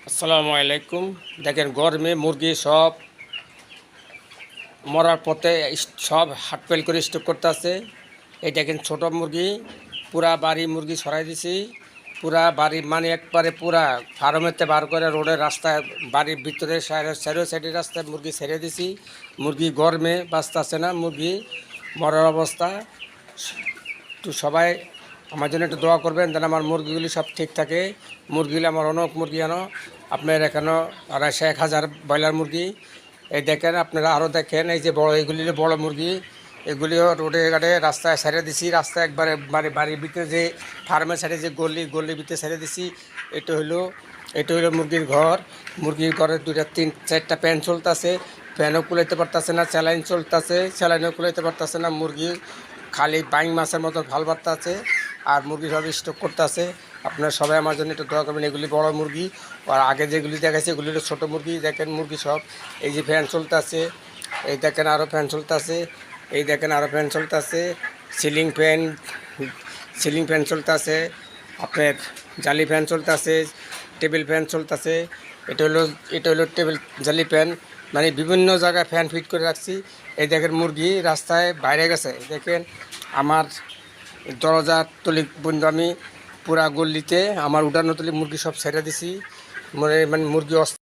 আসসালামু আলাইকুম। দেখেন গরমে মুরগি সব মরার পথে সব হাটপেল করে স্টক করতে আছে। এই দেখেন ছোট মুরগি, পুরা বাড়ি মুরগি ছড়াই দিছি। পুরা বাড়ি মানে একবারে পুরা ফার্মেতে বার করে রোডের রাস্তায় বাড়ির ভিতরে সাইডের রাস্তায় মুরগি ছেড়ে দিছি। মুরগি গরমে বাঁচতেছে না, মুরগি মরার অবস্থা। তো সবাই আমার জন্য একটু দোয়া করবেন যেন আমার মুরগিগুলি সব ঠিক থাকে। মুরগিগুলি আমার অনেক মুরগি আনো, আপনার এখানেও 250,000 ব্রয়লার মুরগি। এই দেখেন, আপনারা আরও দেখেন, এই যে বড় এগুলি বড় মুরগি, এগুলিও রোডে ঘাটে রাস্তায় ছেড়ে দিছি। রাস্তায় একবারে বাড়ির ভিতরে যে ফার্মের সাইডে যে গলির ভিতরে ছেড়ে দিছি। এটা হইলো মুরগির ঘর। মুরগির ঘরে 2-3-4টা ফ্যান চলতেছে, ফ্যানও কুলাইতে পারতেছে না। স্যালাইন চলতেছে, স্যালাইনও কুলাইতে পারতেছে না। মুরগি খালি বাইং মাছের মতো ভাল বার্তা আছে, আর মুরগি সব স্টক করতে আছে। আপনারা সবাই আমার জন্য একটু দোয়া করবেন। এগুলি বড় মুরগি, আর আগে যেগুলি দেখাচ্ছে এগুলি হলো ছোটো মুরগি। দেখেন মুরগি সব, এই যে ফ্যান চলতে আছে, এই দেখেন আরও ফ্যান চলতে আছে, এই দেখেন আরও ফ্যান চলতে আছে। সিলিং ফ্যান চলতে আছে, আপনার জালি ফ্যান চলতে আছে, টেবিল ফ্যান চলতে আছে। এটা হলো টেবিল জালি ফ্যান, মানে বিভিন্ন জায়গায় ফ্যান ফিট করে রাখছি। এই দেখেন মুরগি রাস্তায় বাইরে গেছে। দেখেন আমার দরজার তলি বন্ধু, আমি পুরা গল্লিতে আমার উঠানো তলি মুরগি সব ছেড়ে দিছি। মানে মুরগি